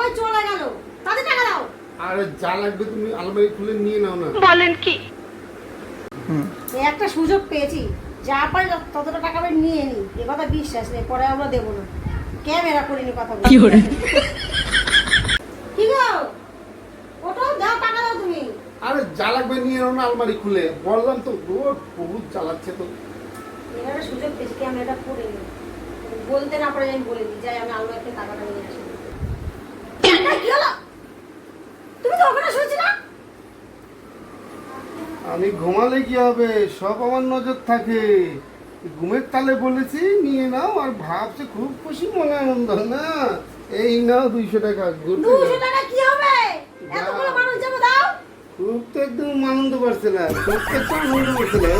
সবাই চলে গেল, তাদের টাকা দাও। আরে যা লাগবে তুমি আলমারি খুলে নিয়ে নাও না। বলেন কি? এই একটা সুযোগ পেয়েছি, যা পারি ততটা টাকা আমি নিয়ে নি। এ কথা বিশ্বাস নেই, পরে আমরা দেবো না। ক্যামেরা করিনি কথা বলি। কি গো, ওটাও দাও, টাকা দাও তুমি। আরে যা লাগবে নিয়ে নাও না আলমারি খুলে। বললাম তো বহুত জ্বালাচ্ছে তো। এবারে সুযোগ পেয়েছি, ক্যামেরাটা করে নি। বলতে না পারে আমি বলে দিই, যাই আমি আলমারিতে টাকাটা নিয়ে আসি। কি হলো? তুমি তো ওখানে শুয়েছি না? আমি ঘুমালে কি হবে, সব আমার নজর থাকে। ঘুমের তালে বলেছি নিয়ে নাও, আর ভাবছে খুব খুশি মনে আনন্দ না। এই নাও 200 টাকা। 200 টাকা কি হবে? এতগুলো মানুষ যাবে, দাও। খুব তো একদম আনন্দ পাচ্ছে না, খুব তো একটু আনন্দ পাচ্ছে না।